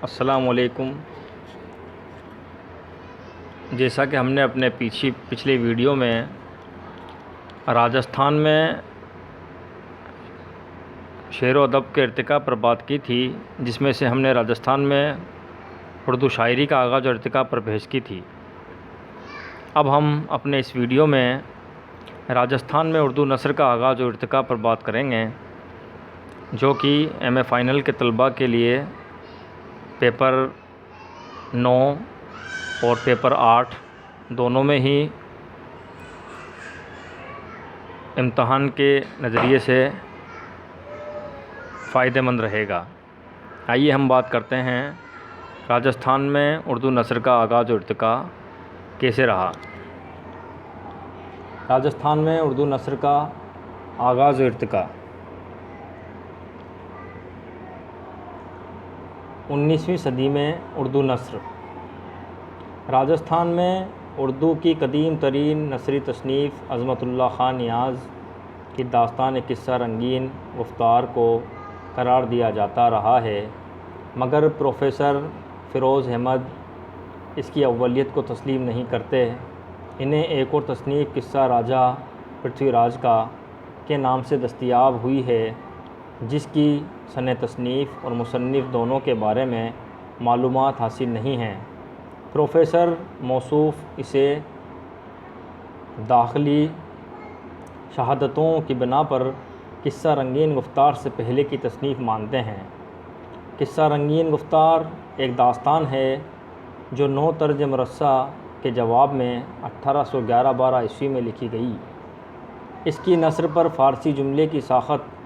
السلام علیکم۔ جیسا کہ ہم نے اپنے پچھلی ویڈیو میں راجستھان میں شعر و ادب کے ارتقاء پر بات کی تھی، جس میں سے ہم نے راجستھان میں اردو شاعری کا آغاز و ارتقاء پر بحث کی تھی۔ اب ہم اپنے اس ویڈیو میں راجستھان میں اردو نثر کا آغاز و ارتقاء پر بات کریں گے، جو کہ ایم اے فائنل کے طلباء کے لیے پیپر 9 اور پیپر 8 دونوں میں ہی امتحان کے نظریے سے فائدہ مند رہے گا۔ آئیے ہم بات کرتے ہیں راجستھان میں اردو نثر کا آغاز و ارتقاء کیسے رہا۔ راجستھان میں اردو نثر کا آغاز و ارتقاء 19ویں صدی میں اردو نثر۔ راجستھان میں اردو کی قدیم ترین نثری تصنیف عظمت اللہ خان نیاز کی داستان قصہ رنگین گفتار کو قرار دیا جاتا رہا ہے، مگر پروفیسر فیروز احمد اس کی اولیت کو تسلیم نہیں کرتے۔ انہیں ایک اور تصنیف قصہ راجہ پرتھوی راج کا کے نام سے دستیاب ہوئی ہے، جس کی سنِ تصنیف اور مصنف دونوں کے بارے میں معلومات حاصل نہیں ہیں۔ پروفیسر موصوف اسے داخلی شہادتوں کی بنا پر قصہ رنگین گفتار سے پہلے کی تصنیف مانتے ہیں۔ قصہ رنگین گفتار ایک داستان ہے جو 9 طرز مرصع کے جواب میں 1811-12 عیسوی میں لکھی گئی۔ اس کی نثر پر فارسی جملے کی ساخت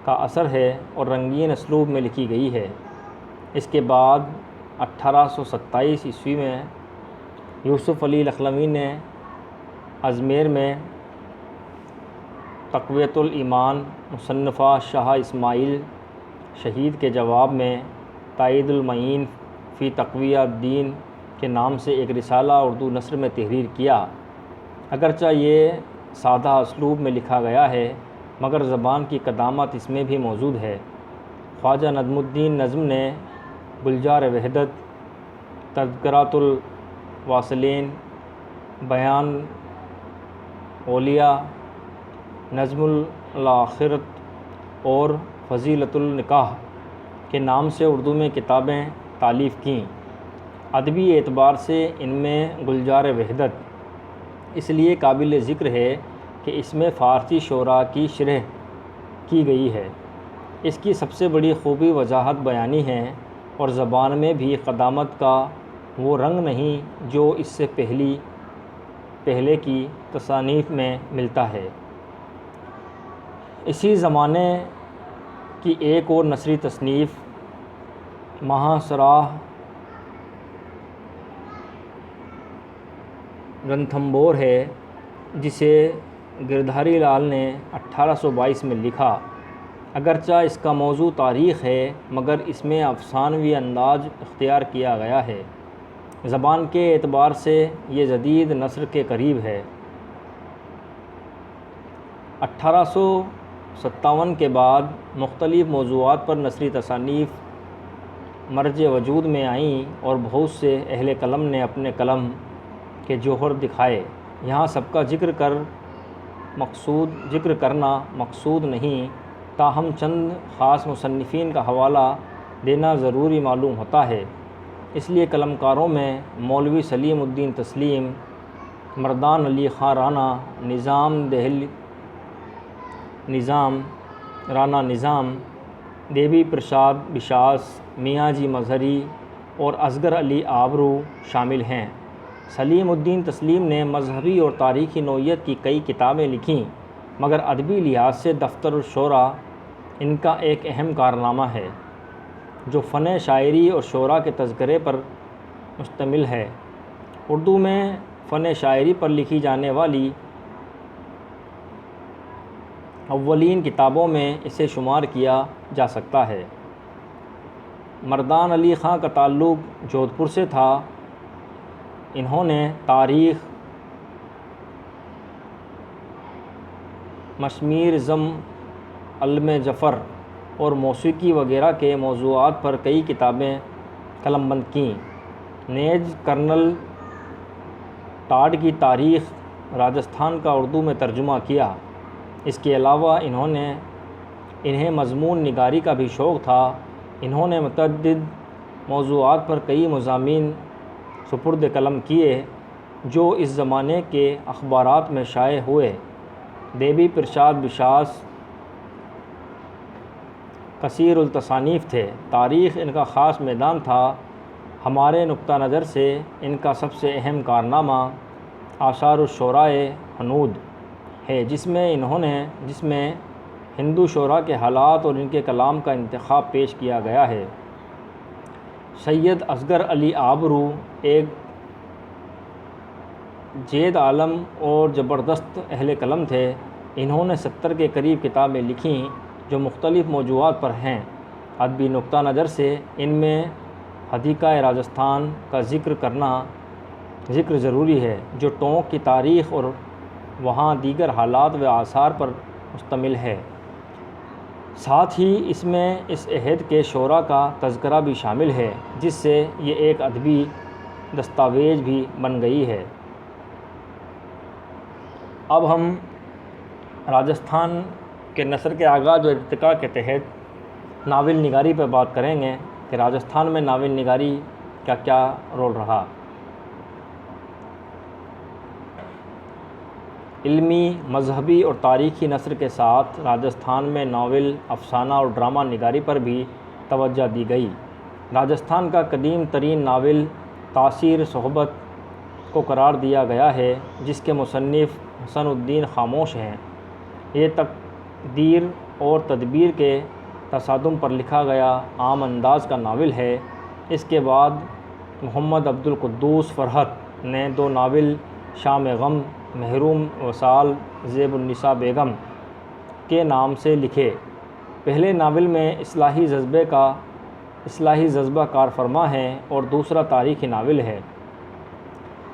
کا اثر ہے اور رنگین اسلوب میں لکھی گئی ہے۔ اس کے بعد 1827 عیسوی میں یوسف علی لکھنوی نے ازمیر میں تقویۃ الایمان مصنفہ شاہ اسماعیل شہید کے جواب میں تائید المعین فی تقویہ الدین کے نام سے ایک رسالہ اردو نثر میں تحریر کیا۔ اگرچہ یہ سادہ اسلوب میں لکھا گیا ہے، مگر زبان کی قدامت اس میں بھی موجود ہے۔ خواجہ نظم الدین نظم نے گلزار وحدت، تذکرۃ الواصلین، بیان اولیاء، نظم الآخرت اور فضیلۃ النکاح کے نام سے اردو میں کتابیں تالیف کیں۔ ادبی اعتبار سے ان میں گلزار وحدت اس لیے قابل ذکر ہے کہ اس میں فارسی شعراء کی شرح کی گئی ہے۔ اس کی سب سے بڑی خوبی وضاحت بیانی ہے اور زبان میں بھی قدامت کا وہ رنگ نہیں جو اس سے پہلے کی تصانیف میں ملتا ہے۔ اسی زمانے کی ایک اور نثری تصنیف مہاسراہ رنتھمبور ہے، جسے گردھاری لال نے 1822 میں لکھا۔ اگرچہ اس کا موضوع تاریخ ہے، مگر اس میں افسانوی انداز اختیار کیا گیا ہے۔ زبان کے اعتبار سے یہ جدید نثر کے قریب ہے۔ 1857 کے بعد مختلف موضوعات پر نثری تصانیف مرج وجود میں آئیں اور بہت سے اہل قلم نے اپنے قلم کے جوہر دکھائے۔ یہاں سب کا ذکر کرنا مقصود نہیں، تاہم چند خاص مصنفین کا حوالہ دینا ضروری معلوم ہوتا ہے۔ اس لیے قلمکاروں میں مولوی سلیم الدین تسلیم، مردان علی خاں رانا، رانا نظام، دیوی پرساد بشاس، میاں جی مظہری اور اصغر علی آبرو شامل ہیں۔ سلیم الدین تسلیم نے مذہبی اور تاریخی نوعیت کی کئی کتابیں لکھیں، مگر ادبی لحاظ سے دفتر الشعراء ان کا ایک اہم کارنامہ ہے، جو فن شاعری اور شعراء کے تذکرے پر مشتمل ہے۔ اردو میں فن شاعری پر لکھی جانے والی اولین کتابوں میں اسے شمار کیا جا سکتا ہے۔ مردان علی خاں کا تعلق جودھپور سے تھا۔ انہوں نے تاریخ، مشمیر ضم علم ظفر اور موسیقی وغیرہ کے موضوعات پر کئی کتابیں قلم بند کیں۔ نیز کرنل ٹاڈ کی تاریخ راجستھان کا اردو میں ترجمہ کیا۔ اس کے علاوہ انہیں مضمون نگاری کا بھی شوق تھا۔ انہوں نے متعدد موضوعات پر کئی مضامین سپرد قلم کیے جو اس زمانے کے اخبارات میں شائع ہوئے۔ دیوی پرساد بشاس کثیر التصانیف تھے۔ تاریخ ان کا خاص میدان تھا۔ ہمارے نقطہ نظر سے ان کا سب سے اہم کارنامہ آثار الشعراء ہنود ہے، جس میں ہندو شعراء کے حالات اور ان کے کلام کا انتخاب پیش کیا گیا ہے۔ سید اصغر علی آبرو ایک جید عالم اور زبردست اہل قلم تھے۔ انہوں نے 70 کے قریب کتابیں لکھیں جو مختلف موضوعات پر ہیں۔ ادبی نقطہ نظر سے ان میں حدیقہ راجستھان کا ذکر ضروری ہے، جو ٹونک کی تاریخ اور وہاں دیگر حالات و آثار پر مشتمل ہے۔ ساتھ ہی اس میں اس عہد کے شعراء کا تذکرہ بھی شامل ہے، جس سے یہ ایک ادبی دستاویز بھی بن گئی ہے۔ اب ہم راجستھان کے نثر کے آغاز و ارتقاء کے تحت ناول نگاری پہ بات کریں گے کہ راجستھان میں ناول نگاری کا کیا رول رہا۔ علمی، مذہبی اور تاریخی نثر کے ساتھ راجستھان میں ناول، افسانہ اور ڈرامہ نگاری پر بھی توجہ دی گئی۔ راجستھان کا قدیم ترین ناول تاثیر صحبت کو قرار دیا گیا ہے، جس کے مصنف حسن الدین خاموش ہیں۔ یہ تقدیر اور تدبیر کے تصادم پر لکھا گیا عام انداز کا ناول ہے۔ اس کے بعد محمد عبد القدوس فرحت نے 2 ناول شام غم، محروم وصال، زیب النساء بیگم کے نام سے لکھے۔ پہلے ناول میں اصلاحی جذبہ کار فرما ہے اور دوسرا تاریخی ناول ہے۔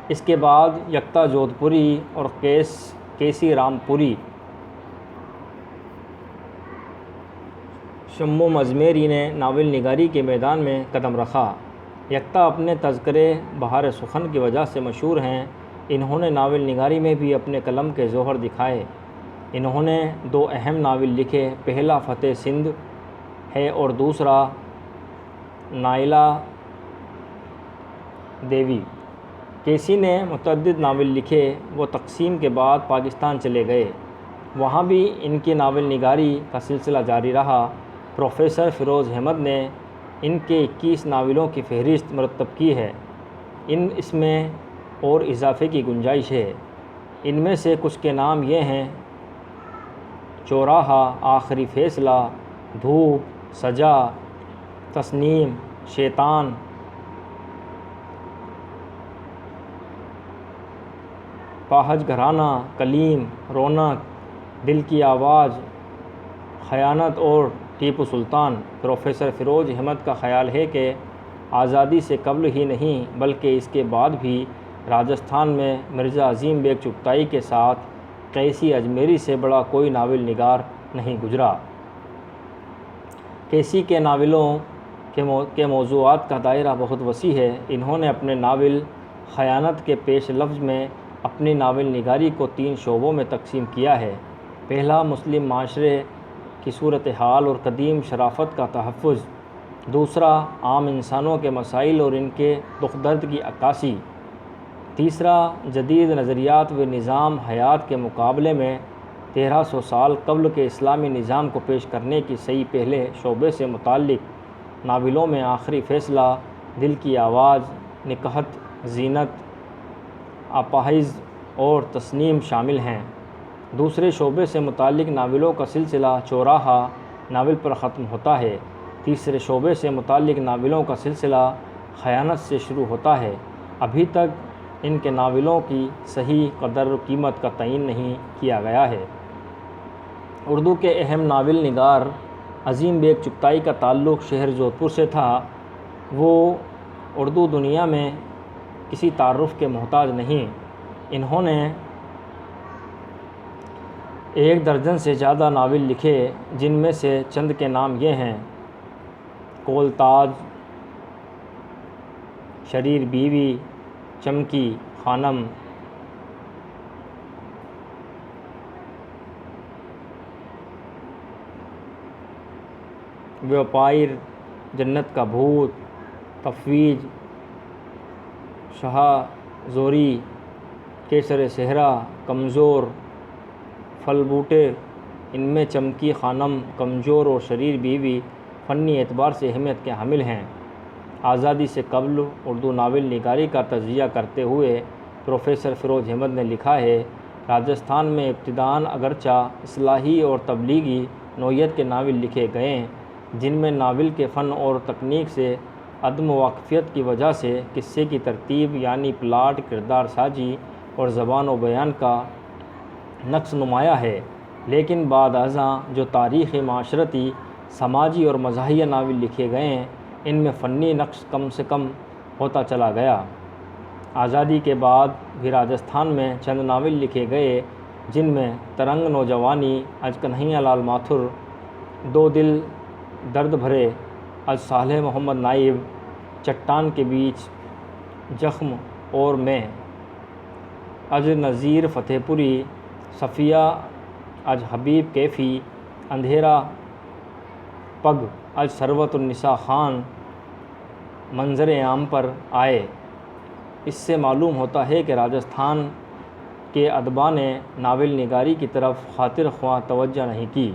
اس کے بعد یکتا جودھ پوری اور کیسی رام پوری شمم ازمیری نے ناول نگاری کے میدان میں قدم رکھا۔ یکتا اپنے تذکرے بہار سخن کی وجہ سے مشہور ہیں۔ انہوں نے ناول نگاری میں بھی اپنے قلم کے جوہر دکھائے۔ انہوں نے 2 اہم ناول لکھے، پہلا فتح سندھ ہے اور دوسرا نائلہ دیوی۔ کیسی نے متعدد ناول لکھے۔ وہ تقسیم کے بعد پاکستان چلے گئے۔ وہاں بھی ان کی ناول نگاری کا سلسلہ جاری رہا۔ پروفیسر فیروز احمد نے ان کے 21 ناولوں کی فہرست مرتب کی ہے۔ اس میں اور اضافے کی گنجائش ہے۔ ان میں سے کچھ کے نام یہ ہیں: چوراہا، آخری فیصلہ، دھوپ، سجا، تسنیم، شیطان، پاہج گھرانہ، کلیم، رونق، دل کی آواز، خیانت اور ٹیپو سلطان۔ پروفیسر فیروز احمد کا خیال ہے کہ آزادی سے قبل ہی نہیں بلکہ اس کے بعد بھی راجستھان میں مرزا عظیم بیگ چغتائی کے ساتھ قیسی اجمیری سے بڑا کوئی ناول نگار نہیں گزرا۔ کیسی کے ناولوں کے موضوعات کا دائرہ بہت وسیع ہے۔ انہوں نے اپنے ناول خیانت کے پیش لفظ میں اپنی ناول نگاری کو 3 شعبوں میں تقسیم کیا ہے۔ پہلا، مسلم معاشرے کی صورتحال اور قدیم شرافت کا تحفظ۔ دوسرا، عام انسانوں کے مسائل اور ان کے دکھ درد کی عکاسی۔ تیسرا، جدید نظریات و نظام حیات کے مقابلے میں 1300 سال قبل کے اسلامی نظام کو پیش کرنے کی صحیح پہلے شعبے سے متعلق ناولوں میں آخری فیصلہ، دل کی آواز، نکہت، زینت، اپاہج اور تسنیم شامل ہیں۔ دوسرے شعبے سے متعلق ناولوں کا سلسلہ چوراہا ناول پر ختم ہوتا ہے۔ تیسرے شعبے سے متعلق ناولوں کا سلسلہ خیانت سے شروع ہوتا ہے۔ ابھی تک ان کے ناولوں کی صحیح قدر و قیمت کا تعین نہیں کیا گیا ہے۔ اردو کے اہم ناول نگار عظیم بیگ چغتائی کا تعلق شہر جودھ پور سے تھا۔ وہ اردو دنیا میں کسی تعارف کے محتاج نہیں۔ انہوں نے 1 درجن سے زیادہ ناول لکھے، جن میں سے چند کے نام یہ ہیں: کولتاج، شریر بیوی، چمکی خانم، ویمپائر، جنت کا بھوت، تفویض، شاہ زوری، کیسر صحرا، کمزور، پھل بوٹے۔ ان میں چمکی خانم، کمزور اور شریر بیوی فنی اعتبار سے اہمیت کے حامل ہیں۔ آزادی سے قبل اردو ناول نگاری کا تجزیہ کرتے ہوئے پروفیسر فیروز احمد نے لکھا ہے: راجستھان میں ابتداءً اگرچہ اصلاحی اور تبلیغی نوعیت کے ناول لکھے گئے، جن میں ناول کے فن اور تکنیک سے عدم واقفیت کی وجہ سے قصے کی ترتیب یعنی پلاٹ، کردار سازی اور زبان و بیان کا نقص نمایاں ہے، لیکن بعد ازاں جو تاریخی، معاشرتی، سماجی اور مزاحیہ ناول لکھے گئے ہیں، ان میں فنی نقص کم سے کم ہوتا چلا گیا۔ آزادی کے بعد بھی راجستھان میں چند ناول لکھے گئے، جن میں ترنگ نوجوانی از کنہیا لال ماتھر، دو دل درد بھرے از صالح محمد نائب، چٹان کے بیچ، زخم اور میں از نذیر فتح پوری، صفیہ از حبیب کیفی، اندھیرا پگ از ثروت النساء خان منظر عام پر آئے۔ اس سے معلوم ہوتا ہے کہ راجستھان کے ادبا نے ناول نگاری کی طرف خاطر خواہ توجہ نہیں کی۔